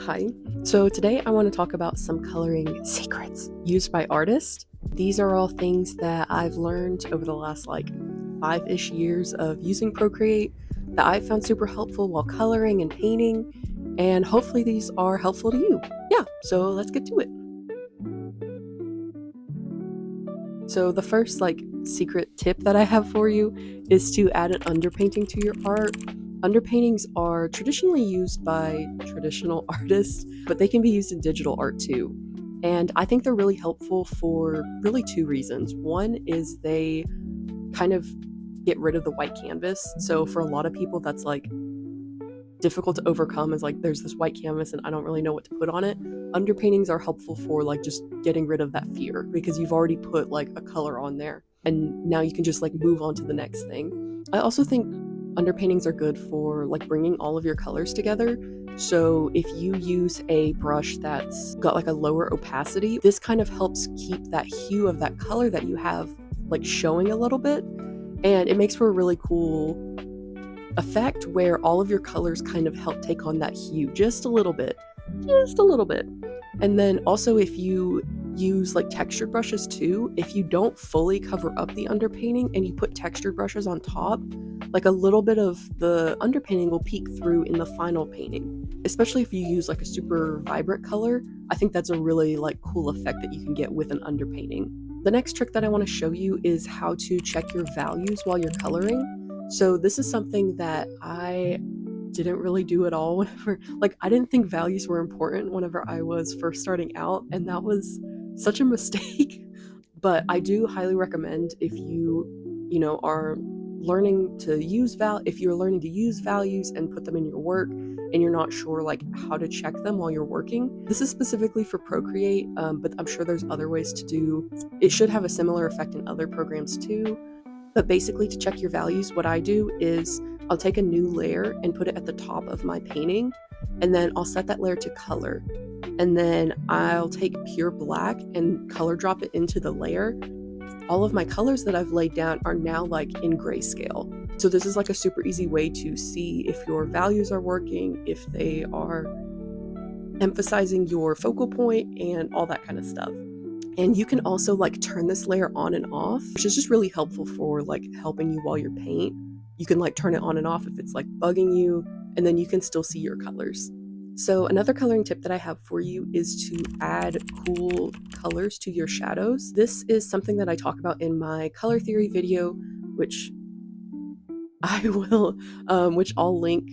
Hi. So today I want to talk about some coloring secrets used by artists. These are all things that I've learned over the last 5-ish years of using Procreate that I found super helpful while coloring and painting, and hopefully these are helpful to you. Yeah, so let's get to it. So the first secret tip that I have for you is to add an underpainting to your art. Underpaintings are traditionally used by traditional artists, but they can be used in digital art too. And I think they're really helpful for really two reasons. One is they kind of get rid of the white canvas. So for a lot of people, that's difficult to overcome, is there's this white canvas and I don't really know what to put on it. Underpaintings are helpful for just getting rid of that fear, because you've already put a color on there and now you can just move on to the next thing. I also think underpaintings are good for bringing all of your colors together. So if you use a brush that's got a lower opacity, this kind of helps keep that hue of that color that you have showing a little bit, and it makes for a really cool effect where all of your colors kind of help take on that hue just a little bit. And then also, if you use textured brushes too, if you don't fully cover up the underpainting and you put textured brushes on top, a little bit of the underpainting will peek through in the final painting. Especially if you use a super vibrant color, I think that's a really cool effect that you can get with an underpainting. The next trick that I want to show you is how to check your values while you're coloring. So this is something that I didn't really do at all whenever, I didn't think values were important whenever I was first starting out, and that was such a mistake. But I do highly recommend, if are learning to use if you're learning to use values and put them in your work and you're not sure how to check them while you're working. This is specifically for Procreate, but I'm sure there's other ways to do. It should have a similar effect in other programs too. But basically, to check your values, what I do is I'll take a new layer and put it at the top of my painting, and then I'll set that layer to color. And then I'll take pure black and color drop it into the layer. All of my colors that I've laid down are now in grayscale. So this is a super easy way to see if your values are working, if they are emphasizing your focal point, and all that kind of stuff. And you can also turn this layer on and off, which is just really helpful for helping you while you paint. You can turn it on and off if it's bugging you, and then you can still see your colors. So another coloring tip that I have for you is to add cool colors to your shadows. This is something that I talk about in my color theory video, which which I'll link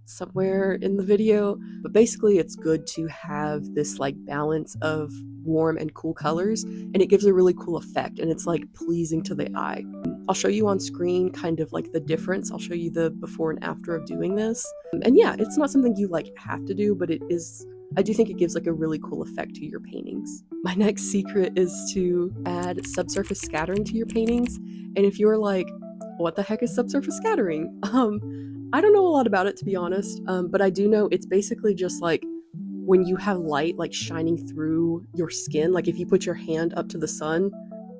somewhere in the video. But basically, it's good to have this balance of warm and cool colors, and it gives a really cool effect, and it's pleasing to the eye. I'll show you on screen kind of the difference. I'll show you the before and after of doing this. And yeah, it's not something you have to do, but I do think it gives a really cool effect to your paintings. My next secret is to add subsurface scattering to your paintings. And if you're what the heck is subsurface scattering? I don't know a lot about it, to be honest, but I do know it's basically just when you have light shining through your skin. If you put your hand up to the sun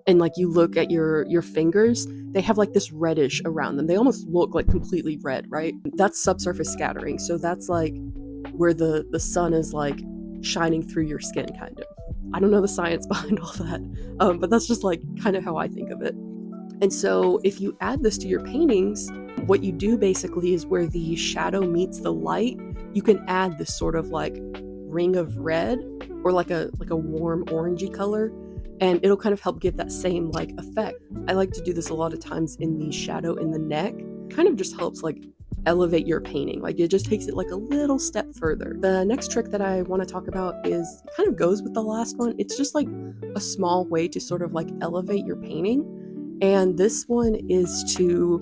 and you look at your fingers, they have this reddish around them. They almost look completely red, right? That's subsurface scattering. So that's where the sun is shining through your skin, kind of. I don't know the science behind all that, but that's just kind of how I think of it. And so if you add this to your paintings, what you do basically is where the shadow meets the light, you can add this sort of ring of red, or a warm orangey color, and it'll kind of help give that same effect. I like to do this a lot of times in the shadow in the neck. Kind of just helps elevate your painting. It just takes it a little step further. The next trick that I want to talk about kind of goes with the last one. It's just a small way to sort of elevate your painting. And this one is to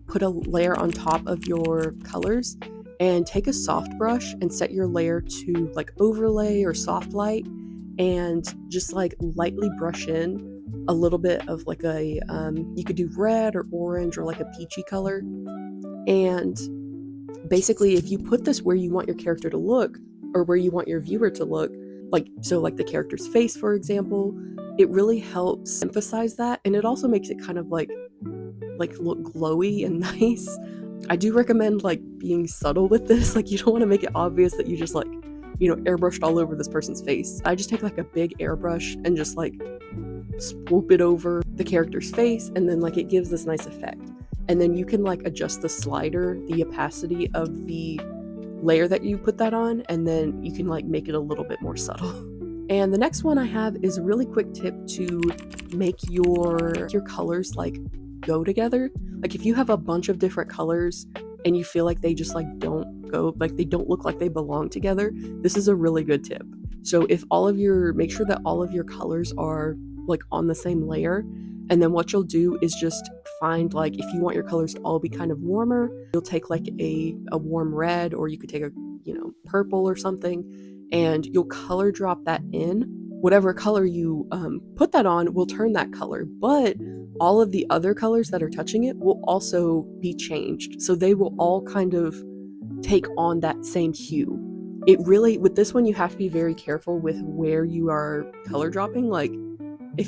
put a layer on top of your colors, and take a soft brush and set your layer to overlay or soft light, and just lightly brush in a little bit of you could do red or orange or a peachy color. And basically, if you put this where you want your character to look, or where you want your viewer to look, the character's face, for example, it really helps emphasize that, and it also makes it kind of look glowy and nice. I do recommend like being subtle with this. Like, you don't want to make it obvious that you just like, airbrushed all over this person's face. I just take like a big airbrush and just like swoop it over the character's face, and then like it gives this nice effect. And then you can like adjust the slider, the opacity of the layer that you put that on, and then you can like make it a little bit more subtle. And the next one I have is a really quick tip to make your colors like go together. Like, if you have a bunch of different colors and you feel like they just like don't go, like they don't look like they belong together, this is a really good tip. So if make sure that all of your colors are like on the same layer, and then what you'll do is just find, like, if you want your colors to all be kind of warmer, you'll take like a warm red, or you could take a purple or something, and you'll color drop that in. Whatever color you put that on will turn that color, but all of the other colors that are touching it will also be changed. So they will all kind of take on that same hue. With this one, you have to be very careful with where you are color dropping. Like, if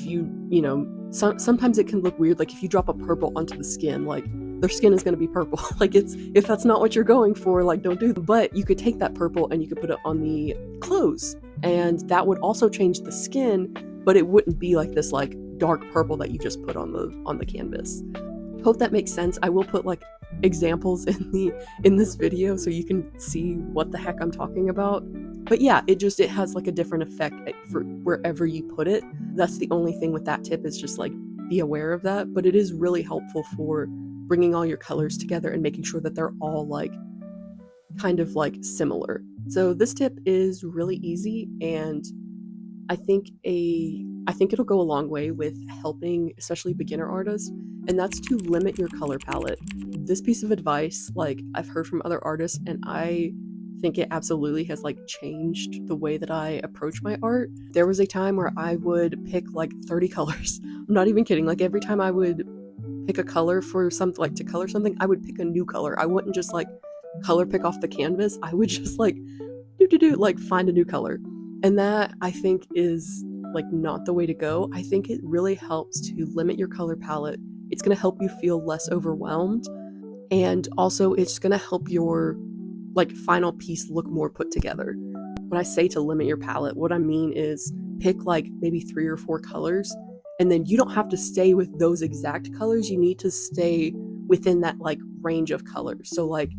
sometimes it can look weird. Like, if you drop a purple onto the skin, like their skin is going to be purple. Like, if that's not what you're going for, like, don't do that. But you could take that purple and you could put it on the clothes, and that would also change the skin, but it wouldn't be like this like dark purple that you just put on the canvas. Hope that makes sense. I will put like examples in this video so you can see what the heck I'm talking about. But yeah, it has like a different effect for wherever you put it. That's the only thing with that tip, is just like be aware of that. But it is really helpful for bringing all your colors together and making sure that they're all like kind of like similar. So this tip is really easy, and I think it'll go a long way with helping especially beginner artists, and that's to limit your color palette. This piece of advice, like, I've heard from other artists, and I think it absolutely has like changed the way that I approach my art. There was a time where I would pick like 30 colors. I'm not even kidding. Like, every time I would pick a color for something, like to color something, I would pick a new color. I wouldn't just like color pick off the canvas. I would just like like find a new color. And that, I think, is like not the way to go. I think it really helps to limit your color palette. It's going to help you feel less overwhelmed, and also it's going to help your like final piece look more put together. When I say to limit your palette, what I mean is pick like maybe 3 or 4 colors, and then you don't have to stay with those exact colors. You need to stay within that like range of colors. So like,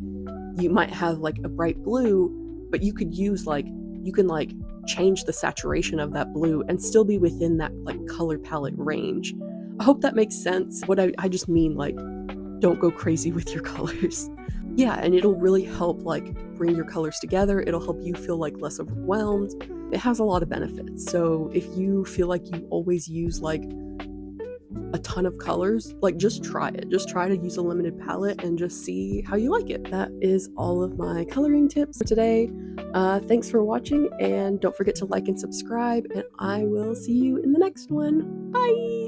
you might have like a bright blue, but you could use like, you can like change the saturation of that blue and still be within that like color palette range. I hope that makes sense. What I just mean, like, don't go crazy with your colors. Yeah, and it'll really help like bring your colors together. It'll help you feel like less overwhelmed. It has a lot of benefits. So if you feel like you always use like a ton of colors, like, just try it. Just try to use a limited palette and just see how you like it. That is all of my coloring tips for today. Thanks for watching, and don't forget to like and subscribe, and I will see you in the next one. Bye!